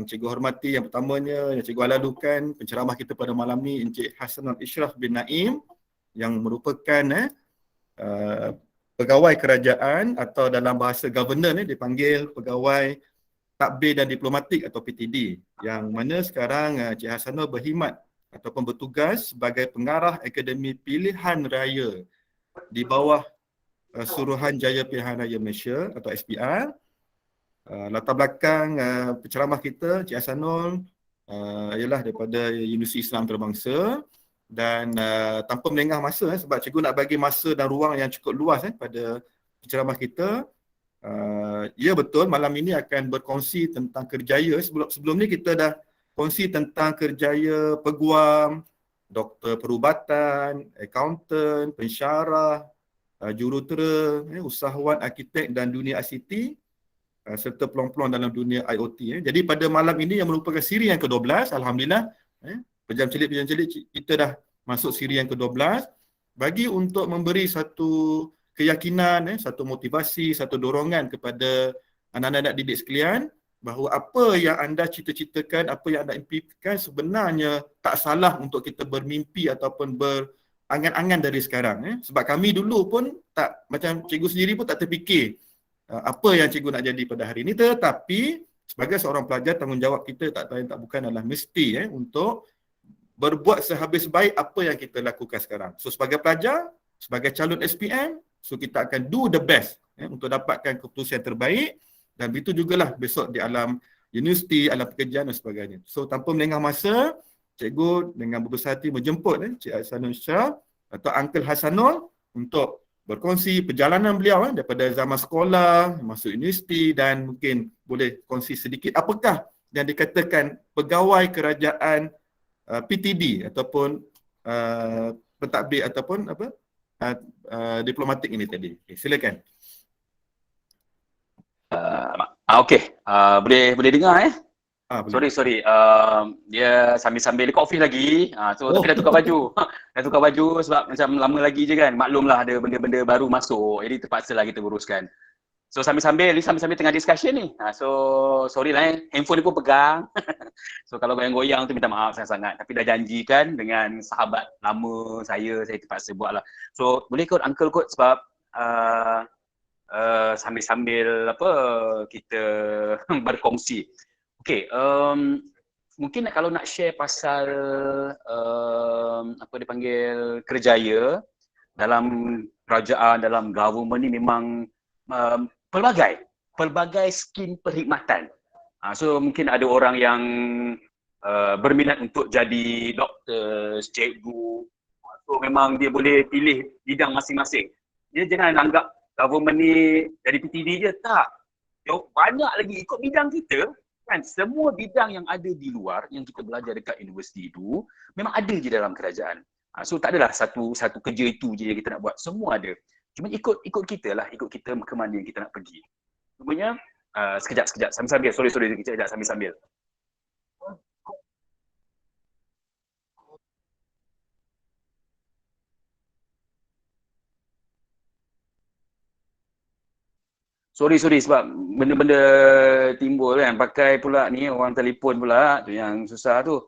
cikgu hormati yang pertamanya, yang cikgu lalukan penceramah kita pada malam ni, Encik Hasanul Ishraf bin Naim, yang merupakan pegawai kerajaan atau dalam bahasa governor dipanggil pegawai takbir dan diplomatik atau PTD, yang mana sekarang Encik Hasanul berkhidmat ataupun bertugas sebagai pengarah Akademi Pilihan Raya di bawah Suruhanjaya Pilihan Raya Malaysia atau SPR. Latar belakang penceramah kita, Cik Hasanul, ialah daripada Universiti Islam Antarabangsa, dan tanpa melengah masa sebab cikgu nak bagi masa dan ruang yang cukup luas pada penceramah kita. Ya betul, malam ini akan berkongsi tentang kerjaya. Sebelum ni kita dah kongsi tentang kerjaya peguam, doktor perubatan, akaunten, pensyarah, jurutera, usahawan arkitek dan dunia ICT, serta peluang-peluang dalam dunia IoT. Jadi pada malam ini yang merupakan siri yang ke-12, Alhamdulillah, pejam celik kita dah masuk siri yang ke-12, bagi untuk memberi satu keyakinan, satu motivasi, satu dorongan kepada anak-anak didik sekalian, bahawa apa yang anda cita-citakan, apa yang anda impikan sebenarnya tak salah untuk kita bermimpi ataupun berangan-angan dari sekarang. Sebab kami dulu pun tak, macam cikgu sendiri pun tak terfikir apa yang cikgu nak jadi pada hari ini, tetapi sebagai seorang pelajar, tanggungjawab kita tak lain tak bukan adalah mesti untuk berbuat sehabis baik apa yang kita lakukan sekarang. So sebagai pelajar, sebagai calon SPM, so kita akan do the best untuk dapatkan keputusan yang terbaik, dan begitu jugalah besok di alam universiti, alam pekerjaan dan sebagainya. So tanpa melengah masa, cikgu dengan berbesar hati menjemput Cik Hasanul Ishraf atau Uncle Hasanul untuk berkongsi perjalanan beliau daripada zaman sekolah, masuk universiti, dan mungkin boleh kongsi sedikit apakah yang dikatakan pegawai kerajaan PTD ataupun pentadbir ataupun diplomatik ini tadi. Okay, silakan. Okey, boleh dengar Boleh. Sorry. Dia sambil-sambil dekat office lagi. Tapi dah tukar baju. Dah tukar baju sebab macam lama lagi je kan. Maklumlah ada benda-benda baru masuk. Jadi terpaksalah kita uruskan. So sambil-sambil tengah discussion ni. Sorry lah handphone ni pun pegang. So kalau goyang-goyang tu minta maaf sangat-sangat. Tapi dah janjikan dengan sahabat lama saya terpaksa buat lah. So boleh kot uncle kot sebab sambil-sambil kita berkongsi. Okay, mungkin kalau nak share pasal apa dipanggil kerjaya dalam kerajaan, dalam government ni memang pelbagai skim perkhidmatan. So mungkin ada orang yang berminat untuk jadi doktor, cikgu. So memang dia boleh pilih bidang masing-masing. Dia jangan anggap government ni jadi PTD je, tak. Banyak lagi ikut bidang kita. Kan semua bidang yang ada di luar yang kita belajar dekat universiti itu memang ada je dalam kerajaan. So tak adalah satu kerja itu je yang kita nak buat, semua ada. Cuma ikut kita lah, ikut kita ke mana yang kita nak pergi. Sebenarnya sekejap sambil-sambil, sorry sekejap sambil-sambil. Sorry sebab benda-benda timbul kan, pakai pula ni orang telefon pula, tu yang susah tu.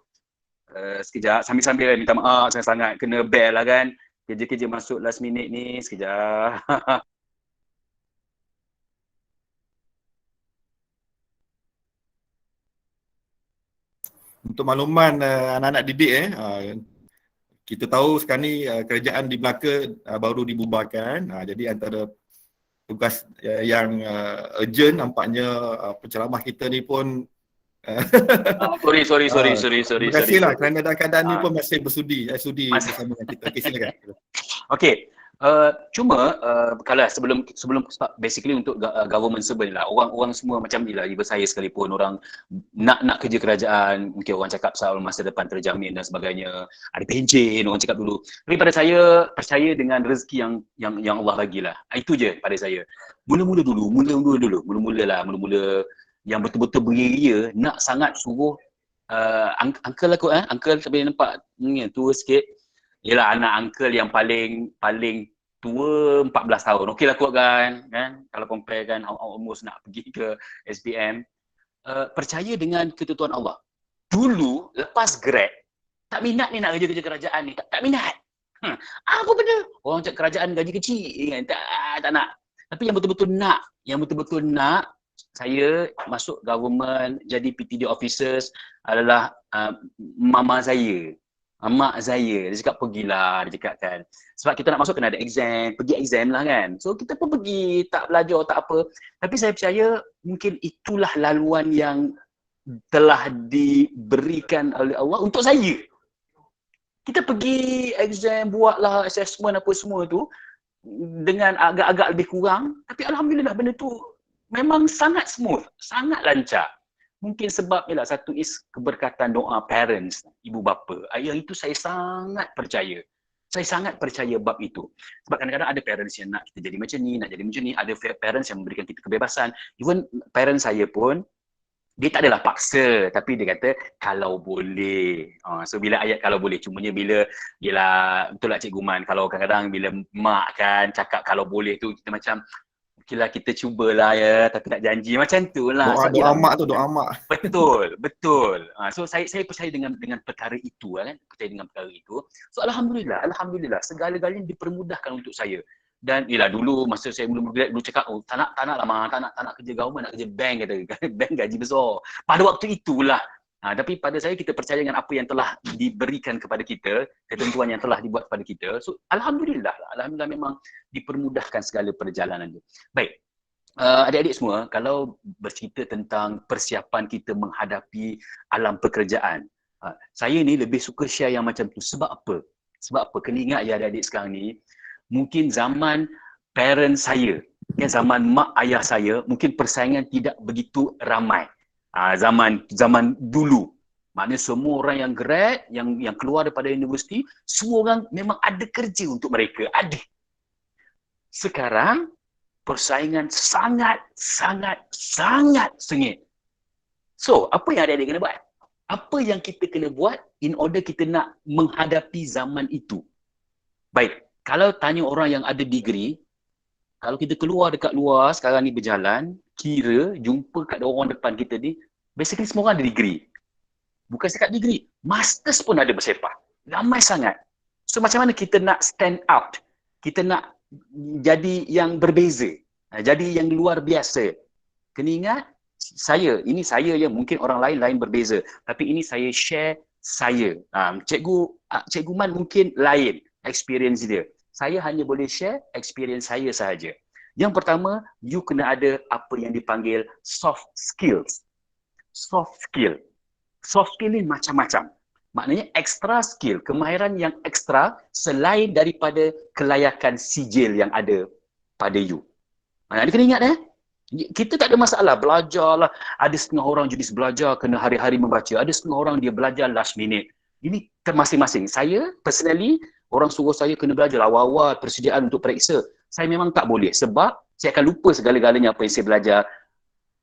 Sekejap, sambil-sambil minta maaf sangat-sangat, kena bell lah kan. Kerja-kerja masuk last minute ni, sekejap. Untuk makluman anak-anak didik kita tahu sekarang ni kerajaan di Melaka baru dibubarkan. Jadi antara tugas yang urgent nampaknya penceramah kita ni pun Sorry. terima kasihlah kerana dalam keadaan ni pun masih sudi bersama dengan kita. Okay, silakan. Okay. Cuma kalau sebelum basically untuk government servant lah, orang semua macam ni lah, ibu saya sekalipun orang nak kerja kerajaan, mungkin orang cakap soal masa depan terjamin dan sebagainya, ada pencen orang cakap dulu. Tapi pada saya percaya dengan rezeki yang Allah bagilah. Itu je pada saya. Mula-mula yang betul-betul beria nak sangat suruh uncle aku uncle sampai nampak tua sikit. Yelah anak uncle yang paling tua 14 tahun. Okey lah kot kan. Kalau compare kan almost nak pergi ke SPM. percaya dengan ketentuan Allah. Dulu lepas grad, tak minat ni nak kerja-kerja kerajaan ni, tak minat. Apa benda? Orang cakap kerajaan gaji kecil kan, tak nak. Tapi yang betul-betul nak, saya masuk government, jadi PTD officers adalah mama saya. Mak saya, dia cakap pergilah, dia cakap kan. Sebab kita nak masuk kena ada exam, pergi exam lah kan. So kita pun pergi, tak belajar, tak apa. Tapi saya percaya mungkin itulah laluan yang telah diberikan oleh Allah untuk saya. Kita pergi exam, buatlah assessment apa semua tu dengan agak-agak lebih kurang. Tapi Alhamdulillah benda tu memang sangat smooth, sangat lancar. Mungkin sebab ialah satu is keberkatan doa parents, ibu bapa. Yang itu saya sangat percaya. Saya sangat percaya bab itu. Sebab kadang-kadang ada parents yang nak kita jadi macam ni, nak jadi macam ni. Ada parents yang memberikan kita kebebasan. Even parents saya pun, dia tak adalah paksa. Tapi dia kata, kalau boleh. So bila ayat kalau boleh, cumanya bila, yelah, betul lah Cikgu Man. Kalau kadang-kadang bila mak kan cakap kalau boleh tu, kita macam, okeylah kita cubalah ya, tapi tak janji macam tu lah. Doa mak tu, doa mak. Betul. So saya percaya dengan perkara itu kan, percaya dengan perkara itu. So alhamdulillah segala-galanya dipermudahkan untuk saya. Dan ialah dulu masa saya dulu cakap tak nak lah mak, tak nak kerja government, nak kerja bank kata. Bank gaji besar. Pada waktu itulah. Tapi pada saya kita percaya dengan apa yang telah diberikan kepada kita, ketentuan yang telah dibuat kepada kita. So alhamdulillah memang dipermudahkan segala perjalanan itu. Baik. Adik-adik semua, kalau bercerita tentang persiapan kita menghadapi alam pekerjaan, saya ni lebih suka share yang macam tu. Sebab apa? Kena ingat ya adik-adik sekarang ni, mungkin zaman parents saya, zaman mak ayah saya, mungkin persaingan tidak begitu ramai. Zaman dulu, maknanya semua orang yang grad, yang keluar daripada universiti, semua orang memang ada kerja untuk mereka, ada. Sekarang persaingan sangat sengit. So, apa yang adik-adik kena buat? Apa yang kita kena buat in order kita nak menghadapi zaman itu? Baik, kalau tanya orang yang ada degree, kalau kita keluar dekat luar sekarang ni berjalan, kira jumpa kat orang depan kita ni, basically semua orang ada degree. Bukan setakat degree, masters pun ada bersepah. Ramai sangat. So macam mana kita nak stand out? Kita nak jadi yang berbeza. Jadi yang luar biasa. Kena ingat, ini saya yang mungkin orang lain berbeza. Tapi ini saya share saya. Cikgu Man mungkin lain experience dia. Saya hanya boleh share experience saya sahaja. Yang pertama, you kena ada apa yang dipanggil soft skills. Soft skill ni macam-macam. Maknanya extra skill, kemahiran yang ekstra selain daripada kelayakan sijil yang ada pada you. Anda kena ingat kita tak ada masalah, belajar lah. Ada setengah orang jenis belajar kena hari-hari membaca. Ada setengah orang dia belajar last minute. Ini termasing-masing. Saya personally, orang suruh saya kena belajar awal-awal persediaan untuk periksa. Saya memang tak boleh sebab saya akan lupa segala-galanya apa yang saya belajar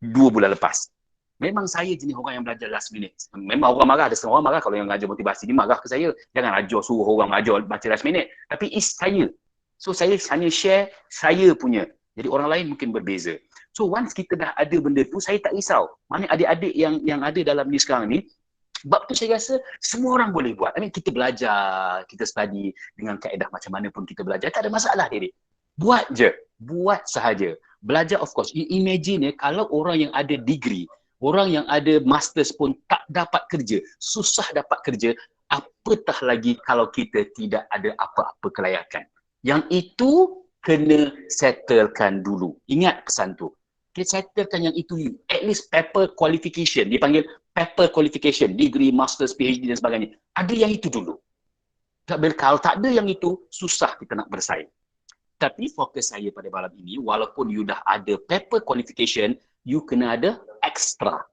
2 bulan lepas. Memang saya jenis orang yang belajar last minute. Memang orang marah, ada setengah orang marah kalau yang mengajar motivasi ni marah ke saya. Jangan ajar suruh orang mengajar baca last minute. Tapi is saya. So saya hanya share saya punya. Jadi orang lain mungkin berbeza. So once kita dah ada benda tu, saya tak risau. Mana adik-adik yang ada dalam ni sekarang ni, bab tu saya rasa semua orang boleh buat. Kita belajar, kita study dengan kaedah macam mana pun kita belajar. Tak ada masalah diri. Buat je. Buat sahaja. Belajar of course. Imagine kalau orang yang ada degree, orang yang ada masters pun tak dapat kerja, susah dapat kerja, apatah lagi kalau kita tidak ada apa-apa kelayakan. Yang itu kena settlekan dulu. Ingat pesan tu. Kita settlekan yang itu. At least paper qualification. Dia panggil paper qualification. Degree, masters, PhD dan sebagainya. Ada yang itu dulu. Kalau tak ada yang itu, susah kita nak bersaing. Tapi fokus saya pada malam ini, walaupun you dah ada paper qualification, you kena ada extra.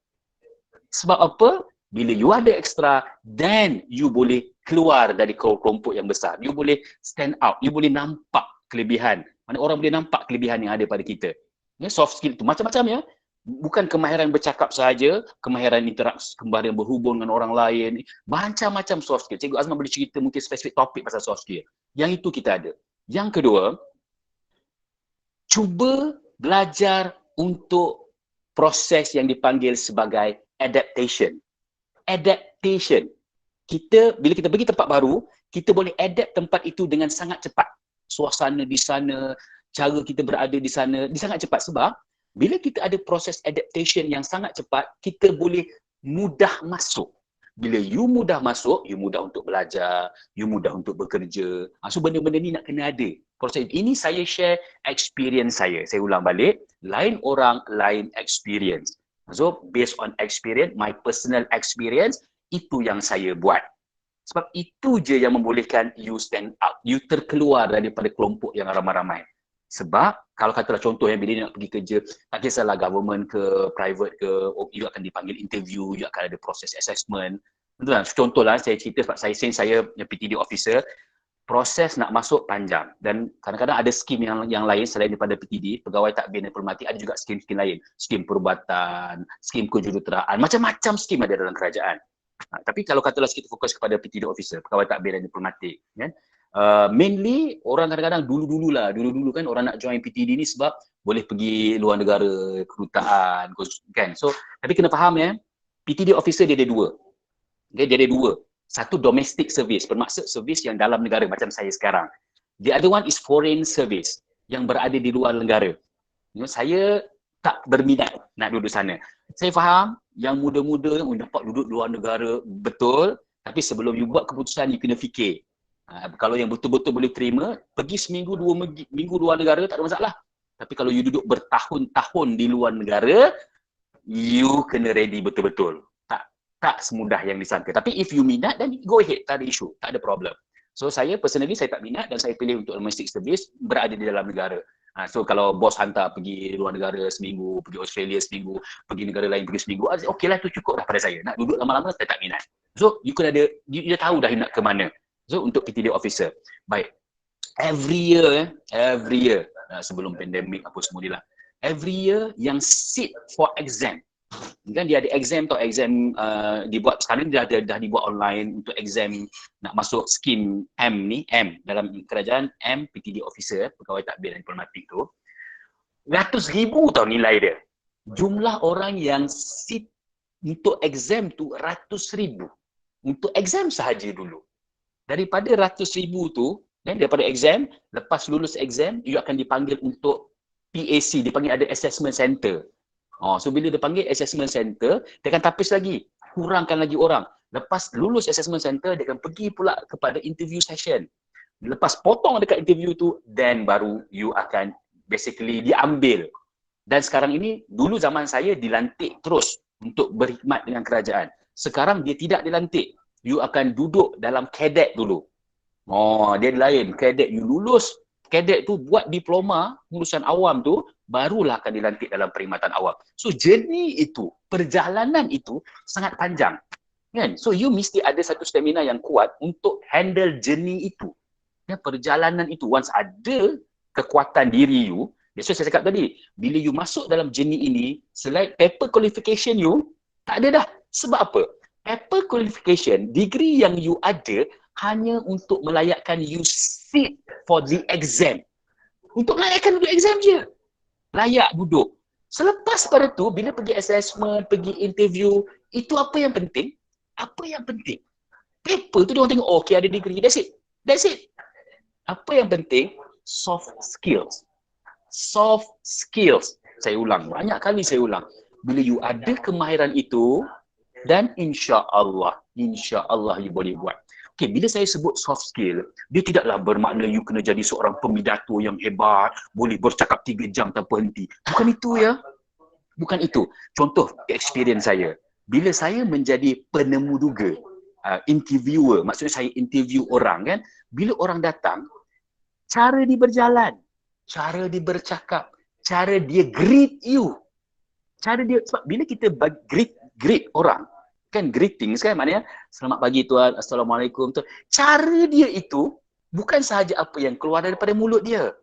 Sebab apa? Bila you ada extra, then you boleh keluar dari kelompok yang besar. You boleh stand out. You boleh nampak kelebihan. Mana orang boleh nampak kelebihan yang ada pada kita. Soft skill tu macam-macam ya. Bukan kemahiran bercakap sahaja, kemahiran interaksi, kemahiran berhubung dengan orang lain. Macam-macam soft skill. Cikgu Azman boleh cerita mungkin spesifik topik pasal soft skill. Yang itu kita ada. Yang kedua, cuba belajar untuk proses yang dipanggil sebagai adaptation. Adaptation. Bila kita pergi tempat baru, kita boleh adapt tempat itu dengan sangat cepat. Suasana di sana, cara kita berada di sana, sangat cepat. Sebab bila kita ada proses adaptation yang sangat cepat, kita boleh mudah masuk. Bila you mudah masuk, you mudah untuk belajar, you mudah untuk bekerja. So benda-benda ni nak kena ada. Proses ini saya share experience saya. Saya ulang balik, lain orang, lain experience. So based on experience, my personal experience, itu yang saya buat. Sebab itu je yang membolehkan you stand out. You terkeluar daripada kelompok yang ramai-ramai. Sebab kalau katalah contoh yang bila dia nak pergi kerja, tak kisahlah government ke private ke, you akan dipanggil interview, you akan ada proses assessment. Betul. Contohlah saya cerita sebab saya PTD officer, proses nak masuk panjang dan kadang-kadang ada skim yang lain selain daripada PTD, pegawai takbir diplomatik, ada juga skim-skim lain, skim perubatan, skim kejuruteraan, macam-macam skim ada dalam kerajaan. Tapi kalau katalah kita fokus kepada PTD officer, pegawai takbir dan diplomatik, kan? Mainly orang kadang-kadang dulu kan orang nak join PTD ni sebab boleh pergi luar negara, kedutaan kan. So tapi kena faham ya, PTD officer dia ada dua. Okay, dia ada dua. Satu domestic service, bermaksud servis yang dalam negara macam saya sekarang. The other one is foreign service yang berada di luar negara. Saya tak berminat nak duduk sana. Saya faham yang muda-muda yang dapat duduk luar negara, betul. Tapi sebelum you buat keputusan, you kena fikir. Kalau yang betul-betul boleh terima, pergi seminggu, 2 minggu luar negara, tak ada masalah. Tapi kalau you duduk bertahun-tahun di luar negara, you kena ready betul-betul. Tak semudah yang disangka. Tapi if you minat, then go ahead. Tak ada isu. Tak ada problem. So saya personally, saya tak minat dan saya pilih untuk domestic service berada di dalam negara. So kalau bos hantar pergi luar negara seminggu, pergi Australia seminggu, pergi negara lain pergi seminggu, okey lah, tu cukup dah pada saya. Nak duduk lama-lama, saya tak minat. So you kena ada, you dah tahu dah you nak ke mana. So untuk PTD officer. Baik. Every year, sebelum pandemik apa semua ni lah. Every year yang sit for exam. Kan dia ada exam tau, exam dibuat sekarang dia dah dibuat online untuk exam nak masuk skim M ni, M dalam kerajaan, M PTD officer, pegawai takbir dan diplomatik tu. Ratus ribu tau nilai dia. Jumlah orang yang sit untuk exam tu ratus ribu. Untuk exam sahaja dulu. Daripada ratus ribu tu, daripada exam, lepas lulus exam, you akan dipanggil untuk PAC, dipanggil ada assessment center. So bila dia panggil assessment center, dia akan tapis lagi, kurangkan lagi orang. Lepas lulus assessment center, dia akan pergi pula kepada interview session. Lepas potong dekat interview tu, then baru you akan basically diambil. Dan sekarang ini, dulu zaman saya dilantik terus untuk berkhidmat dengan kerajaan. Sekarang dia tidak dilantik. You akan duduk dalam cadet dulu. Dia lain. Cadet you lulus, cadet tu buat diploma, lulusan awam tu, barulah akan dilantik dalam perkhidmatan awam. So journey itu, perjalanan itu sangat panjang. Kan? So you mesti ada satu stamina yang kuat untuk handle journey itu. Ya, perjalanan itu, once ada kekuatan diri you, that's why saya cakap tadi, bila you masuk dalam journey ini, selain paper qualification you, tak ada dah. Sebab apa? Paper qualification, degree yang you ada hanya untuk melayakkan you sit for the exam. Untuk melayakkan duduk exam je. Layak duduk. Selepas pada tu, bila pergi assessment, pergi interview, itu apa yang penting? Apa yang penting? Paper tu dia orang tengok, okay ada degree, that's it. That's it. Apa yang penting? Soft skills. Soft skills. Saya ulang, banyak kali saya ulang. Bila you ada kemahiran itu, dan insya-Allah you boleh buat. Okay, bila saya sebut soft skill, dia tidaklah bermakna you kena jadi seorang pemidato yang hebat, boleh bercakap 3 jam tanpa henti. Bukan itu ya. Bukan itu. Contoh experience saya. Bila saya menjadi penemu duga, interviewer, maksudnya saya interview orang kan, bila orang datang, cara dia berjalan, cara dia bercakap, cara dia greet you. Cara dia, sebab bila kita greet orang, kan greetings kan, maknanya selamat pagi tuan, assalamualaikum tu. Cara dia itu bukan sahaja apa yang keluar daripada mulut dia,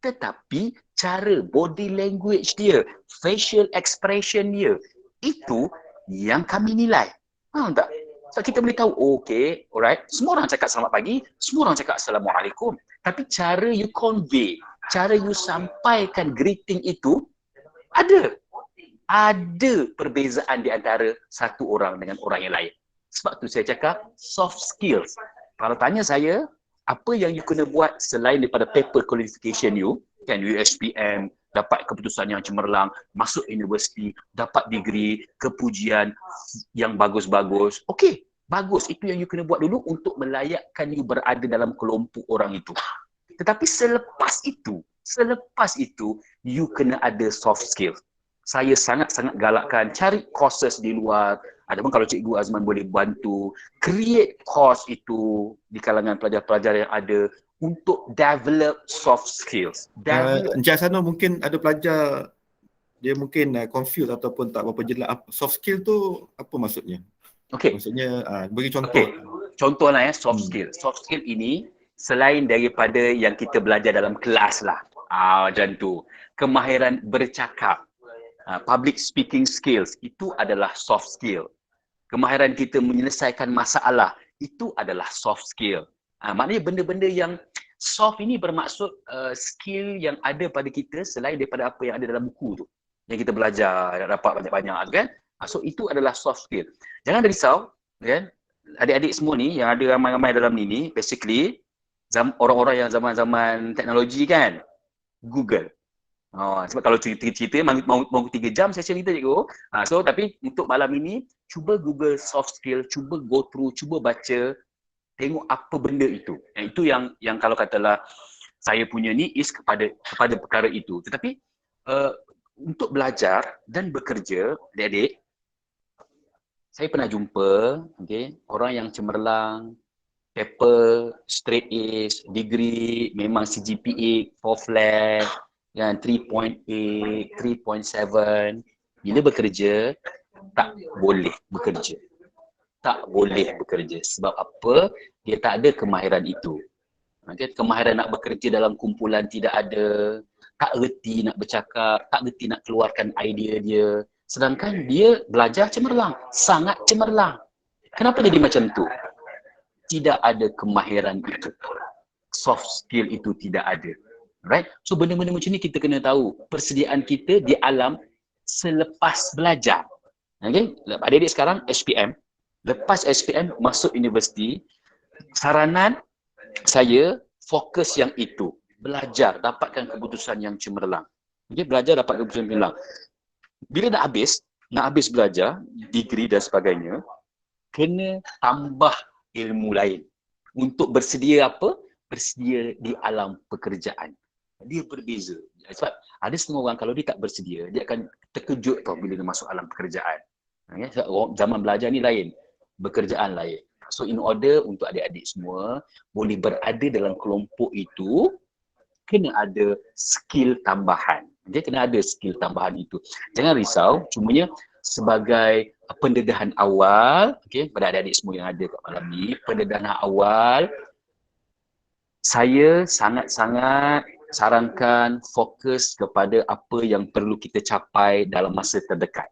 tetapi cara body language dia, facial expression dia, itu yang kami nilai. Faham tak? So kita boleh tahu, okay, alright, semua orang cakap selamat pagi, semua orang cakap assalamualaikum, tapi cara you convey, cara you sampaikan greeting itu ada. ada perbezaan di antara satu orang dengan orang yang lain. Sebab tu saya cakap soft skills. Kalau tanya saya, apa yang you kena buat selain daripada paper qualification you, kan USPM, dapat keputusan yang cemerlang, masuk universiti, dapat degree, kepujian yang bagus-bagus. Okey, bagus. Itu yang you kena buat dulu untuk melayakkan you berada dalam kelompok orang itu. Tetapi selepas itu, you kena ada soft skill. Saya sangat-sangat galakkan cari courses di luar. Adapun kalau Cikgu Azman boleh bantu, create course itu di kalangan pelajar-pelajar yang ada untuk develop soft skills. Encik Hasanul, mungkin ada pelajar dia mungkin confused ataupun tak berapa jelas soft skill tu apa maksudnya? Okey. Maksudnya bagi contoh. Okey. Contohlah soft skill. Soft skill ini selain daripada yang kita belajar dalam kelas lah. Macam tu. Kemahiran bercakap. Public speaking skills itu adalah soft skill. Kemahiran kita menyelesaikan masalah itu adalah soft skill. Maknanya benda-benda yang soft ini bermaksud skill yang ada pada kita selain daripada apa yang ada dalam buku tu. Yang kita belajar, dapat banyak-banyak kan. So itu adalah soft skill. Jangan risau kan. Adik-adik semua ni yang ada ramai-ramai dalam ni basically orang-orang yang zaman-zaman teknologi kan, Google. Sebab kalau cerita mau 3 jam session kita cikgu. So tapi untuk malam ini cuba Google soft skill, cuba go through, cuba baca, tengok apa benda itu. Itu yang kalau katalah saya punya ni is kepada perkara itu. Tetapi untuk belajar dan bekerja, adik-adik, saya pernah jumpa orang yang cemerlang, paper, straight A's, degree, memang CGPA 4 flat, kan 3.8, 3.7. Bila bekerja, tak boleh bekerja. Tak boleh bekerja. Sebab apa? Dia tak ada kemahiran itu. Kemahiran nak bekerja dalam kumpulan tidak ada. Tak reti nak bercakap, tak reti nak keluarkan idea dia. Sedangkan dia belajar cemerlang. Sangat cemerlang. Kenapa jadi macam tu? Tidak ada kemahiran itu. Soft skill itu tidak ada. Right? So benda-benda macam ni kita kena tahu persediaan kita di alam selepas belajar. Okay? Adik-adik sekarang SPM, lepas SPM masuk universiti, saranan saya fokus yang itu, belajar, dapatkan keputusan yang cemerlang. Okay? Belajar dapat keputusan yang cemerlang. Bila nak habis belajar, degree dan sebagainya, kena tambah ilmu lain. Untuk bersedia apa? Bersedia di alam pekerjaan. Dia berbeza. Sebab ada setengah orang kalau dia tak bersedia, dia akan terkejut tau bila dia masuk alam pekerjaan. Zaman belajar ni lain, bekerjaan lain. So in order untuk adik-adik semua boleh berada dalam kelompok itu, kena ada skill tambahan. Dia kena ada skill tambahan itu. Jangan risau, cumanya sebagai pendedahan awal, pada adik-adik semua yang ada kat malam ni, pendedahan awal, saya sangat-sangat sarankan fokus kepada apa yang perlu kita capai dalam masa terdekat.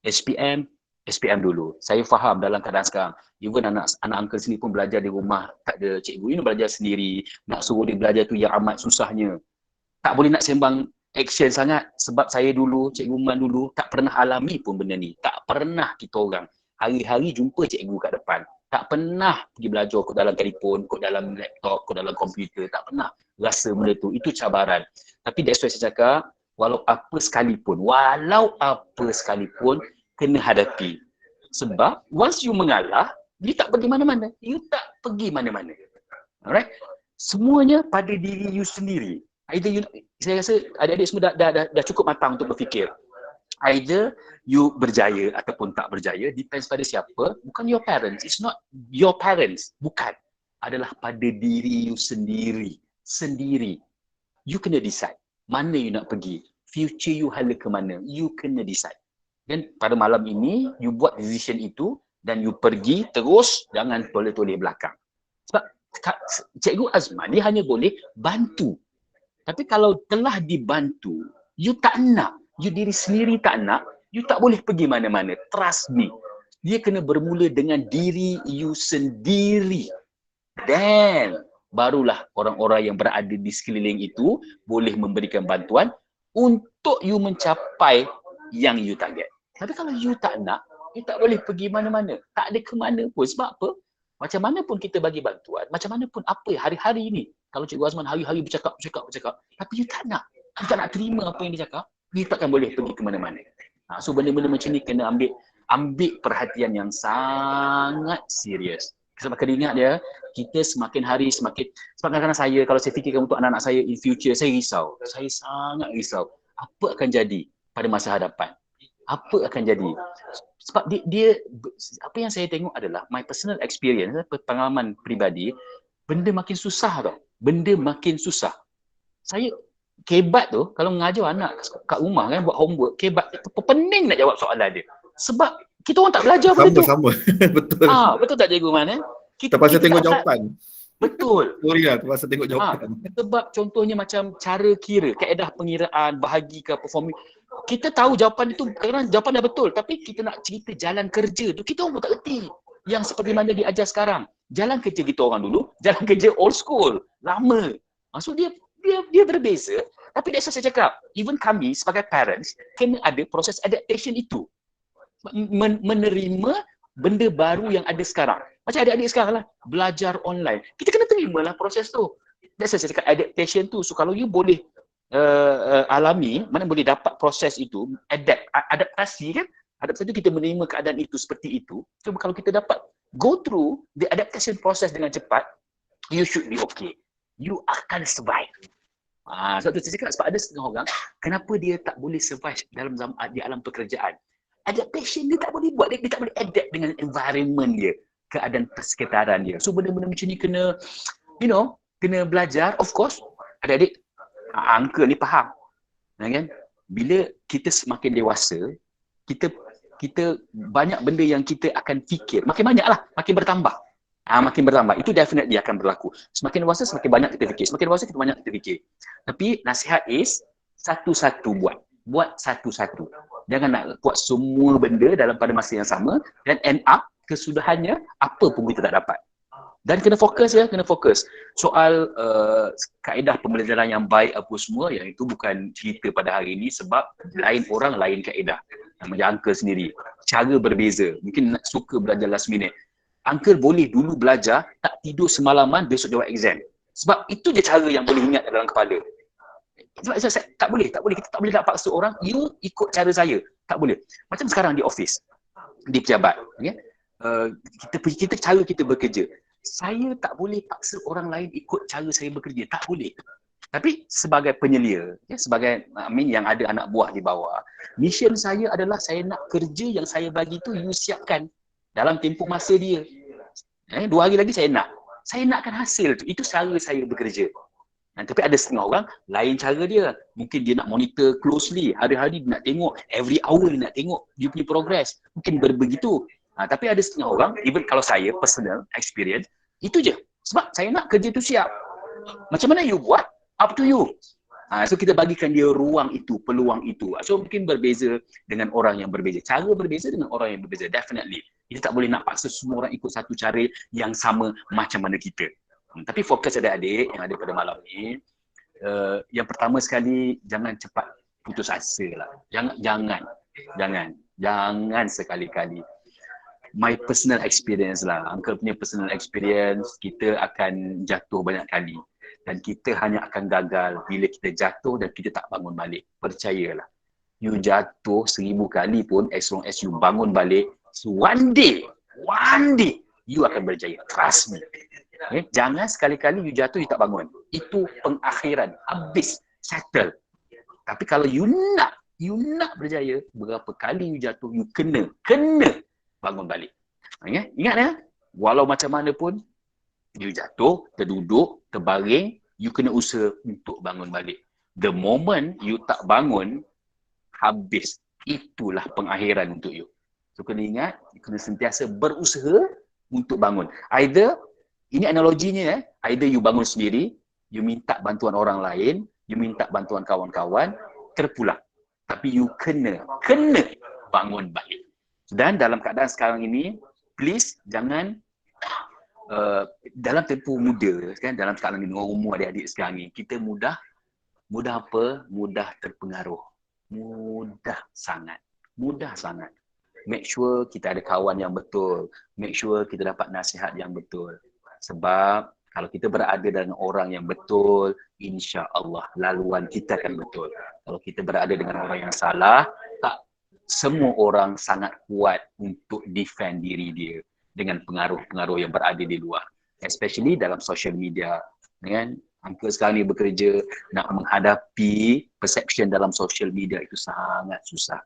SPM dulu. Saya faham dalam keadaan sekarang, even anak uncle sini pun belajar di rumah, tak ada cikgu, ini belajar sendiri. Nak suruh dia belajar tu yang amat susahnya. Tak boleh nak sembang action sangat sebab saya dulu, Cikgu Man dulu tak pernah alami pun benda ni. Tak pernah kita orang hari-hari jumpa cikgu kat depan. Tak pernah pergi belajar kot dalam telefon, kot dalam laptop, kot dalam komputer. Tak pernah rasa benda tu. Itu cabaran. Tapi that's why saya cakap, walau apa sekalipun, kena hadapi. Sebab once you mengalah, you tak pergi mana-mana. Alright? Semuanya pada diri you sendiri. Saya rasa adik-adik semua dah cukup matang untuk berfikir. Either you berjaya ataupun tak berjaya, depends pada siapa. Bukan your parents. It's not your parents. Bukan. Adalah pada diri you sendiri. You kena decide. Mana you nak pergi. Future you hala ke mana. You kena decide. Dan pada malam ini, you buat decision itu dan you pergi terus, jangan toleh-toleh belakang. Sebab Cikgu Azman, dia hanya boleh bantu. Tapi kalau telah dibantu, you tak nak, you diri sendiri tak nak, you tak boleh pergi mana-mana. Trust me. Dia kena bermula dengan diri you sendiri. Dan barulah orang-orang yang berada di sekeliling itu boleh memberikan bantuan untuk you mencapai yang you target. Tapi kalau you tak nak, you tak boleh pergi mana-mana. Tak ada ke mana pun. Sebab apa? Macam mana pun kita bagi bantuan, macam mana pun apa hari-hari ni, kalau Cikgu Azman hari-hari bercakap, tapi you tak nak. You tak nak terima apa yang dia cakap, you takkan boleh pergi ke mana-mana. So benda-benda macam ni kena ambil perhatian yang sangat serius. Sebab kena ingat dia, kita semakin hari semakin, sebab kadang-kadang saya, kalau saya fikirkan untuk anak-anak saya in future, saya risau. Saya sangat risau. Apa akan jadi pada masa hadapan? Apa akan jadi? Sebab dia apa yang saya tengok adalah my personal experience, pengalaman peribadi, benda makin susah tau. Benda makin susah. Saya kebat tu, kalau mengajar anak kat rumah kan, buat homework, kebat, pening nak jawab soalan dia. Sebab kita orang tak belajar benda tu. Sama. Betul. Betul tak Cikgu Man? Terpaksa tengok jawapan. Betul. Sorry lah, terpaksa tengok jawapan. Sebab contohnya macam cara kira, kaedah pengiraan, bahagi ke performing. Kita tahu jawapan itu, kadang-kadang jawapan dah betul, tapi kita nak cerita jalan kerja tu, kita orang pun tak reti. Yang seperti mana diajar sekarang. Jalan kerja kita orang dulu, jalan kerja old school, lama. So dia berbeza, tapi that's what saya cakap. Even kami sebagai parents, kena ada proses adaptation itu. Menerima benda baru yang ada sekarang. Macam adik-adik sekarang lah, belajar online. Kita kena terimalah proses tu. That's why saya cakap adaptation tu. So kalau you boleh alami, mana boleh dapat proses itu, adaptasi kan? Adaptasi itu kita menerima keadaan itu seperti itu. So kalau kita dapat go through the adaptation process dengan cepat, you should be okay. You akan survive. Sebab tu saya cakap, sebab ada setengah orang, kenapa dia tak boleh survive di alam pekerjaan? Adaptation dia tak boleh buat, dia tak boleh adapt dengan environment dia, keadaan persekitaran dia. So benda-benda macam ni kena, kena belajar. Of course, adik-adik, uncle ni faham. Kan? Bila kita semakin dewasa, kita banyak benda yang kita akan fikir. Makin banyak lah, makin bertambah. Makin bertambah. Itu definitely akan berlaku. Semakin dewasa, semakin banyak kita fikir. Semakin dewasa, kita banyak kita fikir. Tapi nasihat is, satu-satu buat. Buat satu-satu. Jangan nak buat semua benda dalam pada masa yang sama dan end up kesudahannya apa pun kita tak dapat. Dan kena fokus ya, kena fokus. Soal kaedah pembelajaran yang baik apa semua, yang itu bukan cerita pada hari ini sebab lain orang, lain kaedah. Macam uncle sendiri, cara berbeza. Mungkin nak suka belajar last minute. Uncle boleh dulu belajar, tak tidur semalaman, besok jawab exam. Sebab itu je cara yang boleh ingat dalam kepala. Sebab tak boleh. Kita tak boleh nak paksa orang, you ikut cara saya. Tak boleh. Macam sekarang di office, di pejabat. Okay? Kita cara kita bekerja. Saya tak boleh paksa orang lain ikut cara saya bekerja. Tak boleh. Tapi sebagai penyelia, sebagai yang ada anak buah di bawah, mission saya adalah saya nak kerja yang saya bagi tu you siapkan dalam tempoh masa dia. 2 hari lagi saya nak. Saya nakkan hasil tu. Itu cara saya bekerja. Tapi ada setengah orang, lain cara dia. Mungkin dia nak monitor closely. Hari-hari dia nak tengok. Every hour dia nak tengok dia punya progress. Mungkin begitu. Tapi ada setengah orang, even kalau saya, personal experience, itu je. Sebab saya nak kerja tu siap. Macam mana you buat? Up to you. So kita bagikan dia ruang itu, peluang itu. So mungkin berbeza dengan orang yang berbeza. Cara berbeza dengan orang yang berbeza. Definitely. Kita tak boleh nak paksa semua orang ikut satu cara yang sama macam mana kita. Tapi fokus adik-adik yang ada pada malam ni, yang pertama sekali, jangan cepat putus asa lah. Jangan sekali-kali. My personal experience lah, uncle punya personal experience, kita akan jatuh banyak kali. Dan kita hanya akan gagal bila kita jatuh dan kita tak bangun balik. Percayalah. You jatuh 1000 kali pun, as long as you bangun balik, so one day, you akan berjaya. Trust me. Okay? Jangan sekali-kali you jatuh, you tak bangun. Itu pengakhiran. Habis. Settle. Tapi kalau you nak berjaya, berapa kali you jatuh, you kena bangun balik. Okay? Ingat ya, walau macam mana pun, you jatuh, terduduk, terbaring, you kena usaha untuk bangun balik. The moment you tak bangun, habis. Itulah pengakhiran untuk you. So kena ingat, you kena sentiasa berusaha untuk bangun. Either, ini analoginya either you bangun sendiri, you minta bantuan orang lain, you minta bantuan kawan-kawan, terpulang. Tapi you kena bangun balik. Dan dalam keadaan sekarang ini, please jangan dalam tempoh muda, kan, dalam sekarang ini, umur adik-adik sekarang ni, kita mudah terpengaruh. Mudah sangat. Mudah sangat. Make sure kita ada kawan yang betul. Make sure kita dapat nasihat yang betul. Sebab kalau kita berada dengan orang yang betul, insya-Allah laluan kita akan betul. Kalau kita berada dengan orang yang salah, tak semua orang sangat kuat untuk defend diri dia dengan pengaruh-pengaruh yang berada di luar. Especially dalam social media. Kan? Uncle sekarang ni bekerja nak menghadapi perception dalam social media itu sangat susah.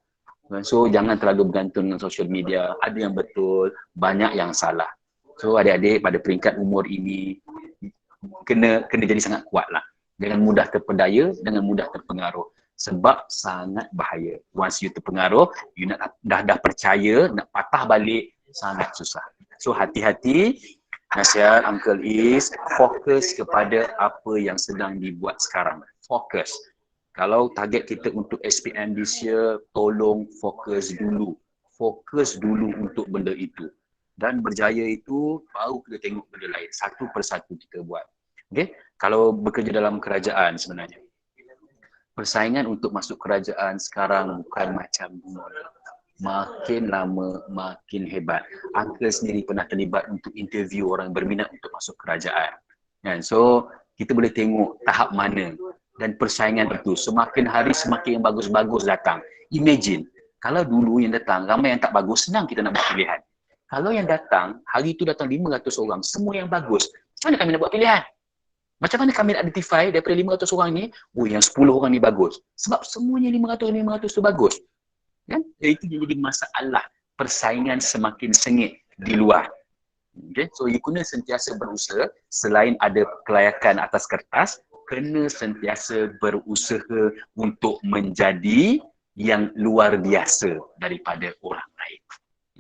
So jangan terlalu bergantung dengan social media. Ada yang betul, banyak yang salah. So adik-adik pada peringkat umur ini kena jadi sangat kuat lah. Jangan mudah terpedaya, jangan mudah terpengaruh. Sebab sangat bahaya. Once you terpengaruh, you nak dah percaya, nak patah balik sangat susah. So hati-hati. Nasihat Uncle is fokus kepada apa yang sedang dibuat sekarang. Fokus. Kalau target kita untuk SPM this year, tolong fokus dulu. Fokus dulu untuk benda itu. Dan berjaya itu, baru kita tengok benda lain. Satu persatu kita buat. Okay? Kalau bekerja dalam kerajaan sebenarnya, persaingan untuk masuk kerajaan sekarang bukan macam dulu. Makin lama, makin hebat. Uncle sendiri pernah terlibat untuk interview orang berminat untuk masuk kerajaan. Kan? So, kita boleh tengok tahap mana. Dan persaingan itu semakin hari semakin yang bagus-bagus datang. Imagine, kalau dulu yang datang ramai yang tak bagus, senang kita nak buat pilihan. Kalau yang datang, hari itu datang 500 orang, semua yang bagus, macam mana kami nak buat pilihan? Macam mana kami nak identify daripada 500 orang ni, oh yang 10 orang ni bagus. Sebab semuanya 500 tu bagus. Kan? Itu jadi masalah. Persaingan semakin sengit di luar. Okay? So, you kena sentiasa berusaha, selain ada kelayakan atas kertas, kena sentiasa berusaha untuk menjadi yang luar biasa daripada orang lain.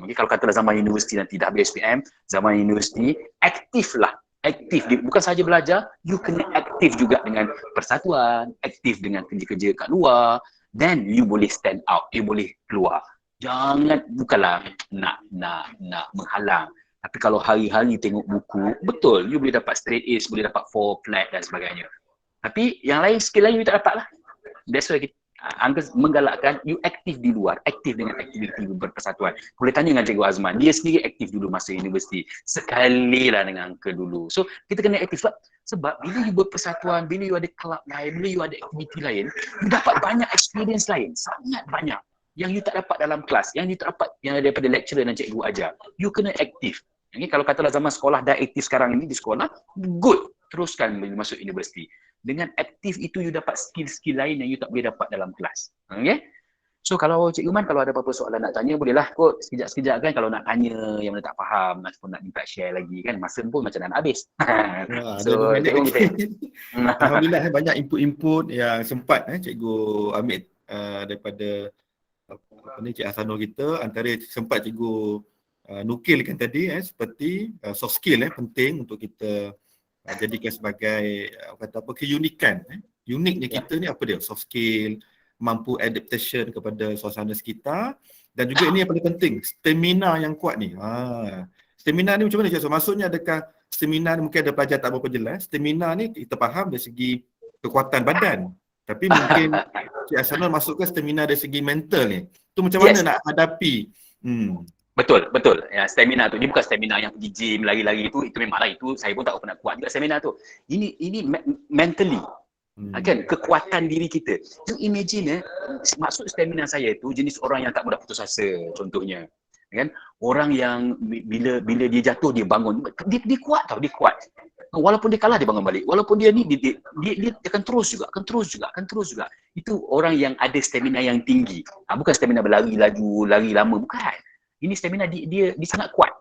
Okay, kalau katalah zaman universiti nanti dah habis SPM, zaman universiti, aktiflah. Aktif. Bukan sahaja belajar, you kena aktif juga dengan persatuan, aktif dengan kerja-kerja kat luar, then you boleh stand out, you boleh keluar. Jangan, bukanlah nak menghalang. Tapi kalau hari-hari tengok buku, betul, you boleh dapat straight A's, boleh dapat 4 flat dan sebagainya. Tapi yang lain, skill lain you tak dapat lah. That's why Uncle menggalakkan you aktif di luar, aktif dengan aktiviti berpersatuan. Boleh tanya dengan Cikgu Azman, dia sendiri aktif dulu masa universiti. Sekali lah dengan Uncle dulu. So, kita kena aktif sebab bila you berpersatuan, bila you ada club lain, bila you ada aktiviti lain, you dapat banyak experience lain, sangat banyak. Yang you tak dapat dalam kelas, yang you tak dapat yang daripada lecturer dan cikgu ajar. You kena aktif. Okay, kalau katalah zaman sekolah dah aktif sekarang ini di sekolah, good. Teruskan masuk universiti. Dengan aktif itu you dapat skill-skill lain yang you tak boleh dapat dalam kelas. Okay? So kalau Cikgu Man, kalau ada apa-apa soalan nak tanya, bolehlah kot sekejap-sekejap kan. Kalau nak tanya yang mana tak faham, ataupun nak minta share lagi kan, masa pun macam dah nak habis. So Cikgu kita. Alhamdulillah banyak input-input yang sempat Cikgu ambil daripada Cik Hasanul kita. Antara sempat Cikgu nukilkan tadi seperti soft skill penting untuk kita jadikan sebagai kata apa, keunikan. Uniknya kita ni apa dia? Soft skill, mampu adaptation kepada suasana sekitar, dan juga ini yang paling penting, stamina yang kuat ni. Stamina ni macam mana Cik? So, maksudnya adakah stamina ni mungkin ada pelajar tak berapa jelas. Stamina ni kita faham dari segi kekuatan badan. Tapi mungkin Cik Hasanul masukkan stamina dari segi mental ni. Tu macam mana nak hadapi? Betul. Ya, stamina tu, dia bukan stamina yang pergi gym, lari-lari itu memanglah itu saya pun tak pernah kuat juga stamina tu. Ini mentally. Kan, kekuatan diri kita. You imagine maksud stamina saya tu jenis orang yang tak mudah putus asa contohnya. Kan? Orang yang bila dia jatuh dia bangun. Dia kuat tau, dia kuat. Walaupun dia kalah dia bangun balik. Walaupun dia ni dia akan terus juga. Itu orang yang ada stamina yang tinggi. Bukan stamina berlari lari lama, bukan. Ini stamina dia sangat kuat.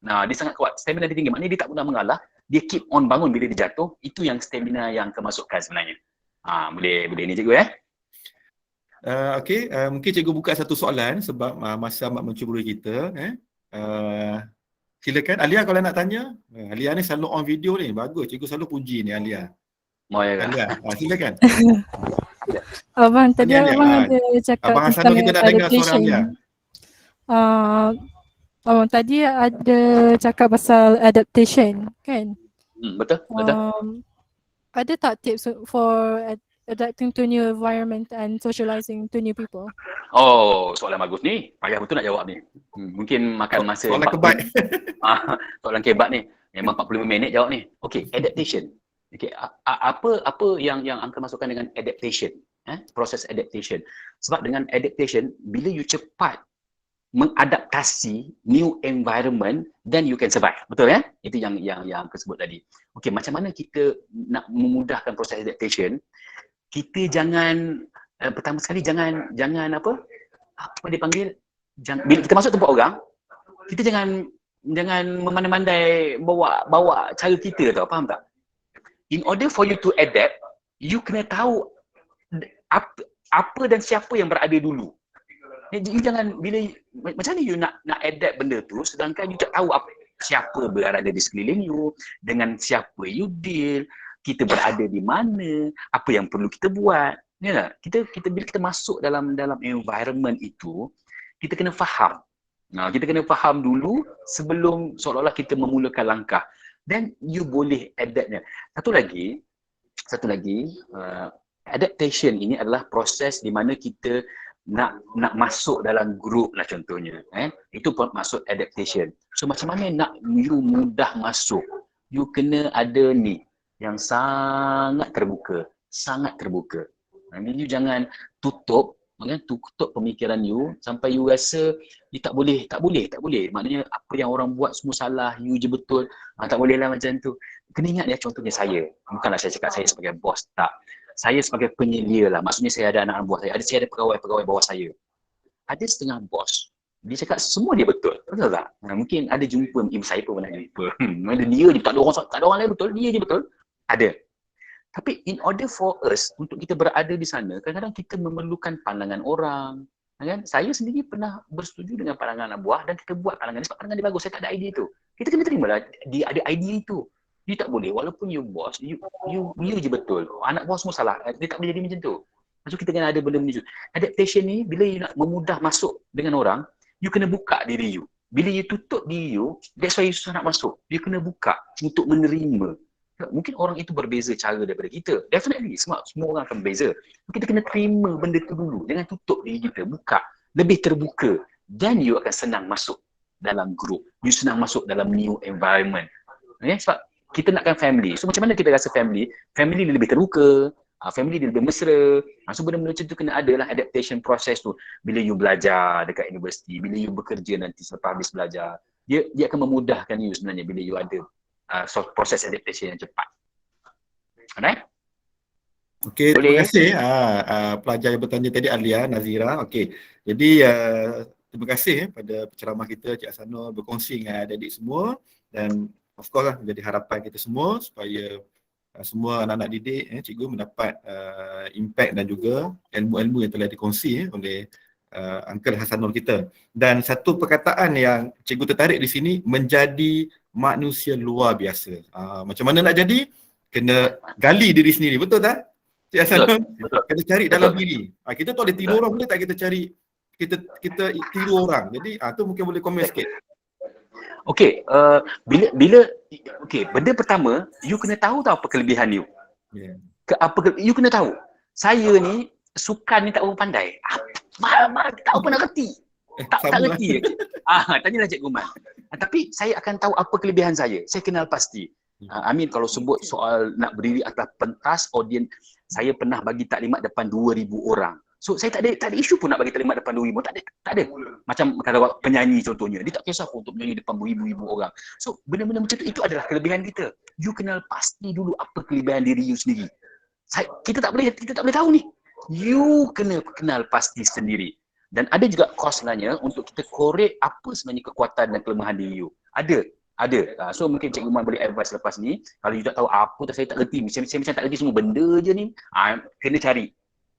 Dia sangat kuat. Stamina dia tinggi. Maknanya dia tak pernah mengalah. Dia keep on bangun bila dia jatuh. Itu yang stamina yang kemasukan sebenarnya. Boleh ni cikgu Okey, mungkin cikgu buka satu soalan sebab masa amat mencuburi kita. Silakan Alia kalau nak tanya. Alia ni selalu on video ni. Bagus, cikgu selalu puji ni Alia. Alia, silakan. Abang, tadi abang ada cakap Abang Hasanul, kita nak dengar suara Alia. Abang tadi ada cakap pasal adaptation kan? Betul. Ada tak tips for adapting to new environment and socializing to new people? Oh, soalan bagus ni. Payah betul nak jawab ni. Mungkin makan masa Soalan 40 kebat. soalan kebat ni. Memang 45 minit jawab ni. Okay, adaptation. Okay, apa yang Uncle masukkan dengan adaptation? Proses adaptation. Sebab dengan adaptation, bila you cepat mengadaptasi new environment, then you can survive. Betul kan? Itu yang Uncle sebut tadi. Okay, macam mana kita nak memudahkan proses adaptation? Kita jangan pertama sekali jangan apa dipanggil, bila kita masuk tempat orang, kita jangan memandai-mandai bawa cara kita tau, faham tak? In order for you to adapt, you kena tahu apa dan siapa yang berada dulu. You jangan, bila macam ni you nak adapt benda tu sedangkan you tak tahu siapa berada di sekeliling you, dengan siapa you deal, kita berada di mana, apa yang perlu kita buat. Ya, kita bila kita masuk dalam environment itu, kita kena faham. Kita kena faham dulu sebelum seolah-olah kita memulakan langkah. Then you boleh adaptnya. Satu lagi, adaptation ini adalah proses di mana kita nak masuk dalam grup lah contohnya. Itu maksud adaptation. So macam mana nak you mudah masuk? You kena ada ni yang sangat terbuka. You jangan tutup pemikiran you sampai you rasa you tak boleh. Maknanya apa yang orang buat semua salah, you je betul. Tak boleh lah macam tu. Kena ingat ya, contohnya saya. Bukanlah saya cakap saya sebagai bos, tak. Saya sebagai penyelia lah. Maksudnya saya ada anak buah saya. Saya ada pegawai bawah saya. Ada setengah bos. Dia cakap semua dia betul. Betul tak? Mungkin ada jumpa, saya pun pernah jumpa. Dia je, tak ada orang lain betul. Dia je betul. Ada. Tapi in order for us untuk kita berada di sana, kadang-kadang kita memerlukan pandangan orang. Kan? Saya sendiri pernah bersetuju dengan pandangan anak buah dan kita buat pandangan dia sebab pandangan dia bagus. Saya tak ada idea tu. Kita kena terima lah dia ada idea itu. Dia tak boleh, walaupun you boss, you je betul. Anak buah semua salah. Dia tak boleh jadi macam tu. Maksud kita kena ada benda-benda tu. Adaptation ni, bila you nak memudah masuk dengan orang, you kena buka diri you. Bila you tutup diri you, that's why you susah nak masuk. You kena buka untuk menerima. Mungkin orang itu berbeza cara daripada kita. Definitely, semua orang akan berbeza. Kita kena terima benda tu dulu. Jangan tutup diri kita, buka. Lebih terbuka. Then you akan senang masuk dalam group. You senang masuk dalam new environment. Sebab kita nakkan family. So macam mana kita rasa family? Family dia lebih terbuka. Family dia lebih mesra. So benda-benda macam tu kena ada lah adaptation process tu. Bila you belajar dekat universiti, bila you bekerja nanti selepas habis belajar, dia akan memudahkan you sebenarnya bila you ada proses adaptation yang cepat. Alright? Okey, terima kasih pelajar yang bertanya tadi, Alia, Nazira. Okey, jadi terima kasih pada penceramah kita, Cik Ahsanul, berkongsi dengan adik-adik semua, dan of course lah menjadi harapan kita semua supaya semua anak-anak didik, cikgu mendapat impact dan juga ilmu-ilmu yang telah dikongsi oleh Uncle Ahsanul kita. Dan satu perkataan yang cikgu tertarik di sini, menjadi manusia luar biasa. Macam mana nak jadi? Kena gali diri sendiri, betul tak? Cik Ahsanul? Kena cari dalam diri. Kita tu boleh tiru orang, boleh tak kita cari, kita tiru orang. Jadi tu mungkin boleh komen sikit. Okey, benda pertama, you kena tahu apa kelebihan you. Yeah. You kena tahu. Saya ni sukan ni tak berapa pandai. Tak pernah reti. Tak reti. Tanyalah Cikgu Man. Tapi saya akan tahu apa kelebihan saya. Saya kenal pasti. Amin kalau sebut soal nak berdiri atas pentas audiens, saya pernah bagi taklimat depan 2,000 orang. So saya tak ada isu pun nak bagi taklimat depan 2,000, tak ada. Macam kalau penyanyi contohnya, dia tak kisah pun untuk menyanyi depan beribu-ribu orang. So benda-benda macam tu, itu adalah kelebihan kita. You kenal pasti dulu apa kelebihan diri you sendiri. Kita tak boleh tahu ni. You kena kenal pasti sendiri. Dan ada juga course sebenarnya untuk kita korek apa sebenarnya kekuatan dan kelemahan diri you. Ada. So mungkin Cikgu Man boleh advice lepas ni. Kalau you tak tahu apa, saya tak reti. Macam tak reti semua benda je ni. Kena cari.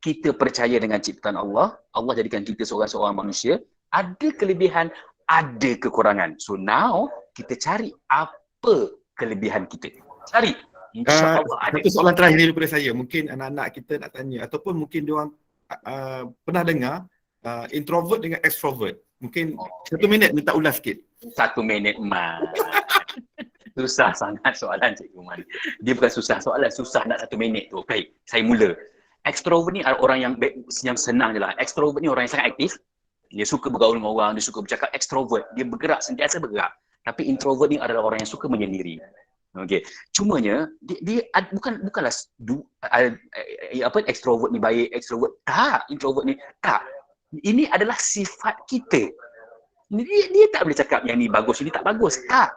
Kita percaya dengan ciptaan Allah. Allah jadikan kita seorang manusia. Ada kelebihan, ada kekurangan. So now, kita cari apa kelebihan kita. Cari. InsyaAllah ada. Satu soalan terakhir daripada saya. Mungkin anak-anak kita nak tanya. Ataupun mungkin diorang pernah dengar introvert dengan extrovert. Mungkin 1 minit minta ulas sikit. 1 minit, Man. Susah sangat soalan Cikgu Man. Dia bukan susah soalan, susah nak 1 minit tu. Baik, saya mula. Extrovert ni orang yang senang je lah. Extrovert ni orang yang sangat aktif. Dia suka bergaul dengan orang, dia suka bercakap. Extrovert, dia bergerak, sentiasa bergerak. Tapi introvert ni adalah orang yang suka menyendiri. Okey. Cumanya dia bukanlah extrovert ni baik, extrovert tak, introvert ni tak. Ini adalah sifat kita. Dia tak boleh cakap yang ni bagus, ini tak bagus. Tak.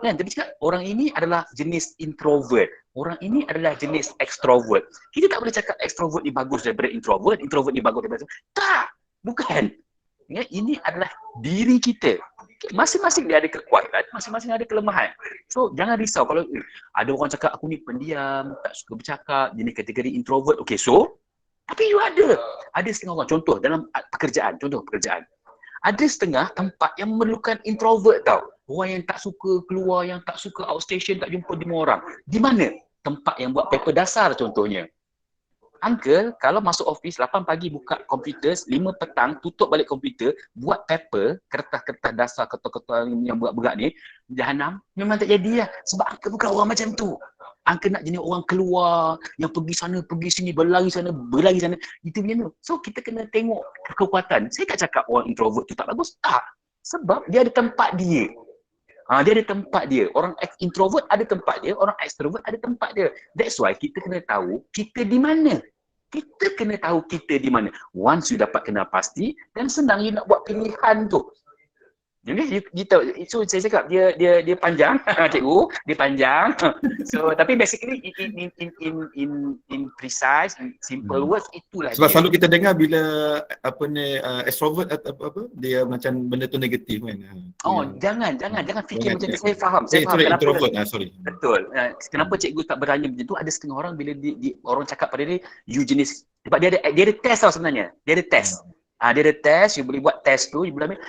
Kan? Tapi cakap orang ini adalah jenis introvert. Orang ini adalah jenis extrovert. Kita tak boleh cakap extrovert ni bagus daripada introvert ni bagus daripada tak. Bukan. Ya, ini adalah diri kita. Masing-masing dia ada kekuatan, masing-masing ada kelemahan. So, jangan risau kalau ada orang cakap aku ni pendiam, tak suka bercakap, jenis kategori introvert. Okay, so tapi you ada setengah orang, contoh dalam pekerjaan, ada setengah tempat yang memerlukan introvert tau. Orang yang tak suka keluar, yang tak suka outstation, tak jumpa dengan orang. Di mana? Tempat yang buat paper dasar contohnya. Uncle, kalau masuk office 8 pagi buka komputer, 5 petang tutup balik komputer, buat paper, kertas-kertas dasar, kertas-kertas yang berat-berat ni, jahanam, memang tak jadi lah. Sebab Uncle bukan orang macam tu. Uncle nak jenis orang keluar, yang pergi sana, pergi sini, berlari sana, itu punya tu. So, kita kena tengok kekuatan. Saya tak cakap orang introvert tu tak bagus. Tak. Sebab dia ada tempat dia. Dia ada tempat dia. Orang introvert ada tempat dia, orang extrovert ada tempat dia. That's why kita kena tahu kita di mana. Kita kena tahu kita di mana. Once you dapat kenal pasti, dan senang you nak buat pilihan tu. Jadi so saya cakap dia panjang, cikgu, dia panjang. So tapi basically in precise, in simple words itulah. Sebab selalu kita dengar bila extrovert dia macam benda tu negatif kan. Jangan fikir macam tu. Saya faham kenapa. Introvert sorry. Betul. Kenapa cikgu tak berani macam tu? Ada setengah orang bila orang cakap pada dia you jenis, sebab dia ada test tau sebenarnya. Dia ada test. Dia ada test, you boleh buat test tu, you boleh ambil.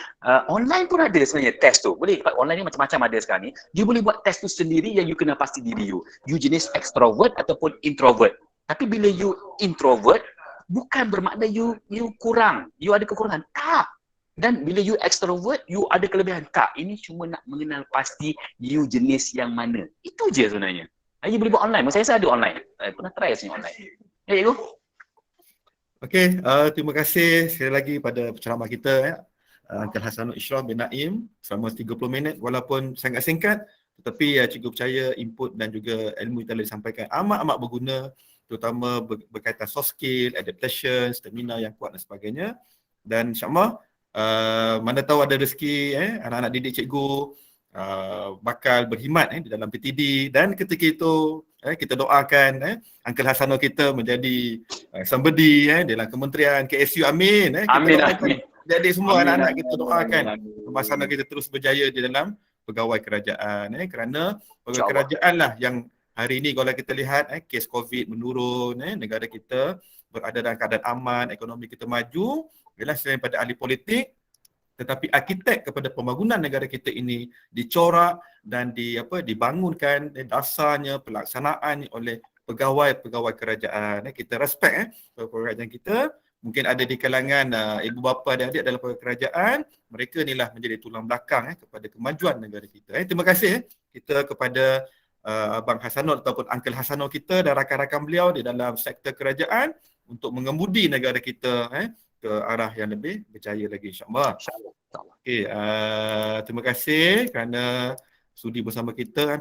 Online pun ada sebenarnya test tu. Boleh, online ni macam-macam ada sekarang ni. You boleh buat test tu sendiri yang you kena pasti diri you. You jenis extrovert ataupun introvert. Tapi bila you introvert, bukan bermakna you kurang. You ada kekurangan. Tak. Dan bila you extrovert, you ada kelebihan. Tak. Ini cuma nak mengenal pasti you jenis yang mana. Itu je sebenarnya. You boleh buat online. Saya rasa ada online. Pernah try sebenarnya online. Ya, cikgu. Okey, terima kasih sekali lagi pada penceramah kita Uncle Hassanul Ishraf bin Naim selama 30 minit walaupun sangat singkat, tetapi cikgu percaya input dan juga ilmu yang telah disampaikan amat berguna, terutama berkaitan soft skill, adaptation, stamina yang kuat dan sebagainya. Dan insyaAllah mana tahu ada rezeki anak-anak didik cikgu bakal berkhidmat di dalam PTD, dan ketika itu kita doakan Uncle Hassanul kita menjadi somebody dalam kementerian KSU. Amin. Amin. Jadi semua anak-anak kita doakan Uncle Hassanul kita terus berjaya di dalam pegawai kerajaan kerana pegawai kerajaan lah yang hari ini kalau kita lihat kes COVID menurun, negara kita berada dalam keadaan aman, ekonomi kita maju. Selain pada ahli politik, tetapi arkitek kepada pembangunan negara kita ini dicorak dan dibangunkan dasarnya, pelaksanaan oleh pegawai-pegawai kerajaan. Kita respect pegawai kerajaan kita. Mungkin ada di kalangan ibu bapa dan adik dalam pegawai kerajaan, mereka inilah menjadi tulang belakang kepada kemajuan negara kita. Terima kasih kita kepada Abang Hassanul ataupun Uncle Hassanul kita dan rakan-rakan beliau di dalam sektor kerajaan untuk mengemudi negara kita ke arah yang lebih berjaya lagi, insyaAllah. Okey, terima kasih kerana sudi bersama kita.